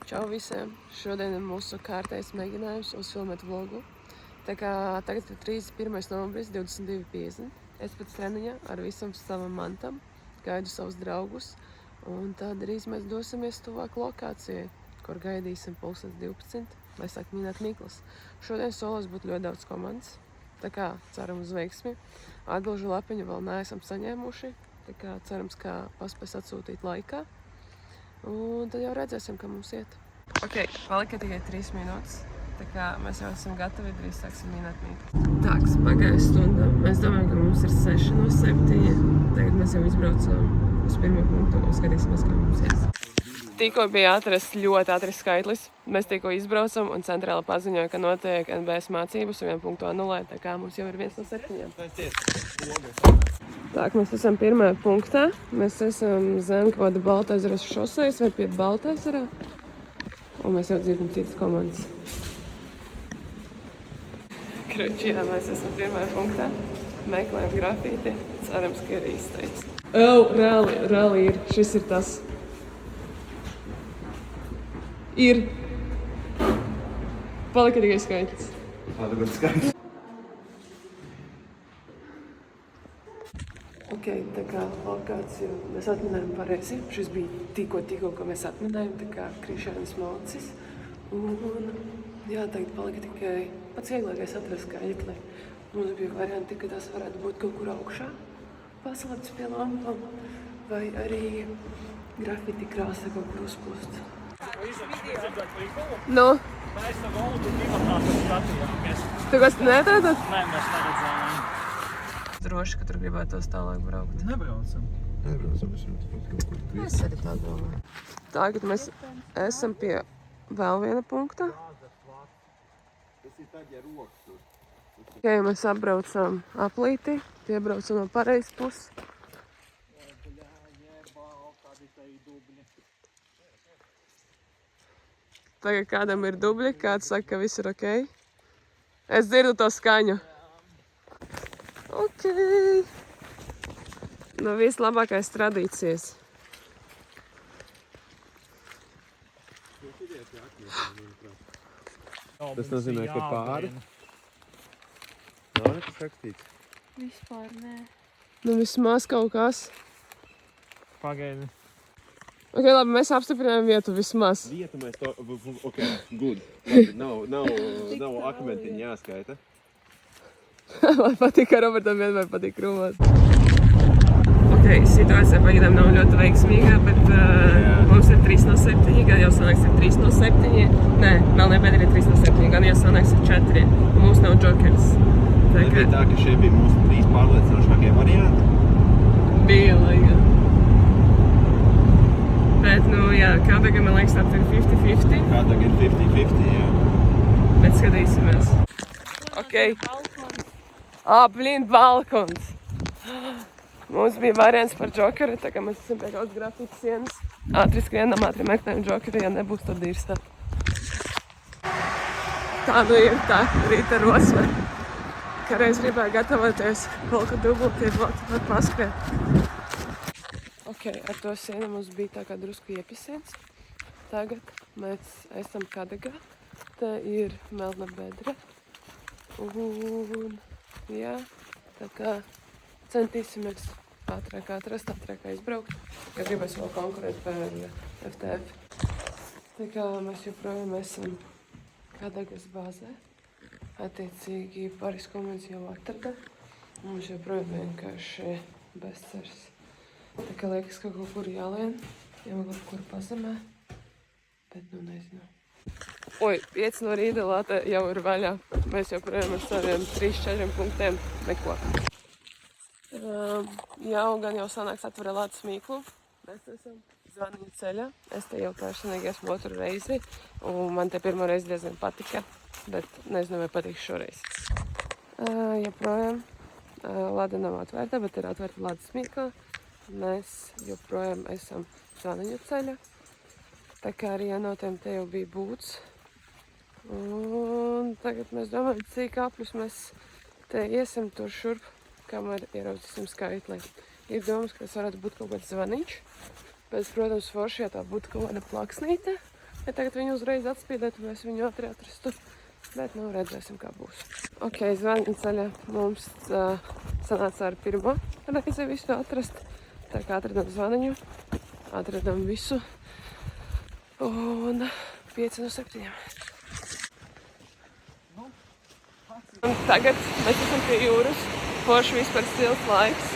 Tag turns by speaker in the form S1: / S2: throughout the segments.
S1: Čau visiem! Šodien ir mūsu kārtais mēģinājums uzfilmēt vlogu. Tā kā tagad ir 31. novembris, 22:50. Es pēc treniņa ar visam savam mantam gaidu savus draugus. Un tad drīz mēs dosimies tuvāk lokācijai, kur gaidīsim 12:00, lai sāk minēt Mikls. Šodien solos būtu ļoti daudz komandas. Tā kā ceram uz veiksmi. Atbilžu lapiņu vēl neesam saņēmuši. Tā kā cerams, ka paspēs atsūtīt laikā. Un tad jau redzēsim, kā mums iet. Ok, palika tikai 3 minūtes. Tā kā mēs jau esam gatavi, drīz sāksim minēt Mikls. Tāks, pagāja stunda. Mēs domājam, ka mums ir 6 no 7. Tagad mēs jau izbraucam uz pirmo punktu un skatīsimies, kā mums ies. Tikko bija atrasts ļoti ātris skaitlis. Mēs tikko izbraucam un centrāla paziņoja, ka notiek NBS mācības un 1 punktu anulē. Tā kā mums jau ir 1 no 7. Tā, mēs esam pirmajā punktā. Mēs esam zem kaut kāda Baltaezeras šosejas vai pie Baltaezerā. Un mēs jau dzirdam citas komandas. Kruči, jā, mēs esam pirmajā punktā. Meklējam grafīti. Cerams, ka ir īstais. Reāli ir. Šis ir tas. Ir. Palika tikai skaitlis.
S2: Tagad skaitlis.
S1: Ok, tā kā lokāciju mēs atminējam pareizi. Šis bija tikko, ko mēs atminējam, tā kā Krišānis Malcis. Un jā, tagad palika tikai pats vieglākais atrast skaitli. Mums bija varianti, ka tas varētu būt kaut kur augšā, paslēpts pie lampām, vai arī grafiti krāsa kaut kur uzpūsts. Nu?
S3: Mēs to valdu privatātu skatījāmies.
S1: Tu kāds neatrādāt?
S3: Nē, mēs neredzējām.
S1: Droši, ka tur gribētos tālāk braukt.
S3: Nebraucam.
S1: Es arī tā domāju. Tagad mēs esam pie vēl viena punkta. Ok, mēs apbraucam aplīti, piebraucam no pareizes puses. Tagad kādam ir dubļi, kāds saka, ka viss ir ok. Es dzirdu to skaņu. Ok. No vislabākais tradīcijas.
S2: Tas nozīmē, ka pāri? Nav nekas rakstīts.
S4: Vispār nē.
S1: Nu vismaz kaut kas.
S3: Pagaidi.
S1: Ok, labi, mēs apstiprinājām vietu vismaz.
S2: Vietu mēs to... Ok, good. Nav akmentiņi jāskaita.
S1: Man patīk, ka Robertam vienmēr patīk krūmāt. Ok, situācija pagaidām nav ļoti veiksmīga, bet mums ir 3 no 7, gan jau sanāks ir 3 no 7. Nē, vēl nebēd ir 3 no 7, gan jau sanāks ir 4. Un mums nav džokers.
S2: Nebija tā, ka šie bija mūsu 3 pārliecinošākie varianti?
S1: Bija, laikam. Bet, nu jā, kā tagad, man liekas, tāds ir 50-50.
S2: Kā tagad ir 50-50, jā.
S1: Bet skatīsimies. Ok. Blin, balkons. Mums bija variants par džokeri, tā kā mēs esam pie kaut grafītas sienas. Ātri skrienam, ātri meklējam džokeri, ja nebūs, tad dīrstā. Tā nu ir tā rīta rosme. Kareiz gribēju gatavoties polka dubultie blokti var paskriet. Ok, ar to sienu mums bija tā kā drusku iepisiens. Tagad mēs esam Kadagā. Te ir melna bedra. Un jā, tā kā centīsimies ātrāk atrast, ātrāk izbraukt. Ja gribēs vēl konkurēt par FTF. Tā kā mēs joprojām esam Kadagas bāzē. Attiecīgi Paris komandas jau atrada. Mums joprojām vienkārši bezcers. Tā kā liekas, ka kaut kur jālien, jau kaut kur pazemē, bet nu nezinu. Oi, 5 no rīta lāte jau ir vaļā. Mēs joprojām ar saviem 3-4 punktiem neko. Jau gan jau sanāks atver lātes Miklu. Mēs esam Zvaniņu ceļā. Es te jau personīgi esmu 2. reizi, un man te pirmo reizi diezgan patika, bet nezinu, vai patiks šoreiz. Joprojām lāde nav atvērta, bet ir atvērta lātes Mikla. Mēs joprojām esam Zvaniņu ceļā. Tā kā arī ienotēm te jau bija būts. Un tagad mēs domājam, cik apļus mēs te iesim tur šurp, kamēr ieraudzīsim skaitlī. Ir domas, ka tas varētu būt kaut kāds zvaniņš. Bet, protams, forši, ja tā būtu kaut kāda plaksnīte. Ja tagad viņu uzreiz atspīdētu, mēs viņu ātri atrastu. Bet nu redzēsim, kā būs. Ok, zvaņu ceļā mums sanāca ar pirmo reizi visu atrast. Tā kā atradam zvaniņu, atradam visu. Un 5 no 7. Un tagad mēs esam pie jūras. Forši vispār stils laiks.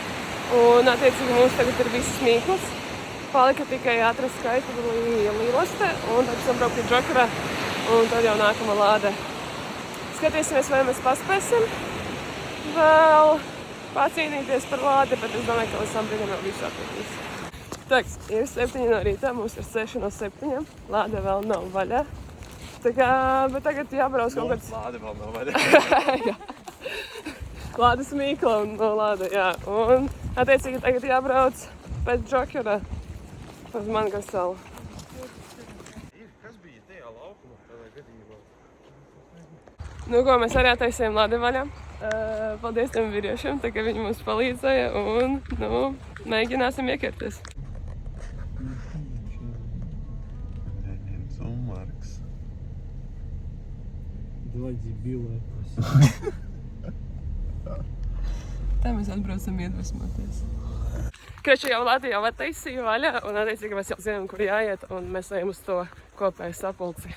S1: Un attiecīgi mums tagad ir viss mīkls. Palika tikai atrast skaistu līlaste un tad esam braukt pie Džokara un tad jau nākamā lāde. Skatīsimies, vai mēs paspēsim vēl pacīnīties par lādi, bet es domāju, ka līdz tam brīdim vēl visu atradīs. Taks, ir 7 no rīta, mums ir 6 no 7. Lāde vēl nav vaļā. Tā kā, bet tagad jābrauc kaut kāds...
S2: Lāde vēl nav vaļā.
S1: Jā. Lādes mīkla un no lāde, jā. Un attiecīgi tagad jābrauc pēc Džokara uz Mangasalu.
S2: Kas bija tajā laukumā tādā gadījumā?
S1: Nu, ko mēs arī attaisījām lādi vaļā. Paldies tiem vīriešiem, tā kā viņi mums palīdzēja un, nu, mēģināsim iekerties.
S2: Marks.
S3: Два дебила.
S1: Tā mēs atbraucam iedvesmoties. Kraču jau Latviju jau attaisīju vaļā un attiecīgi mēs jau zinām, kur jāiet un mēs ejam uz to kopēju sapulci.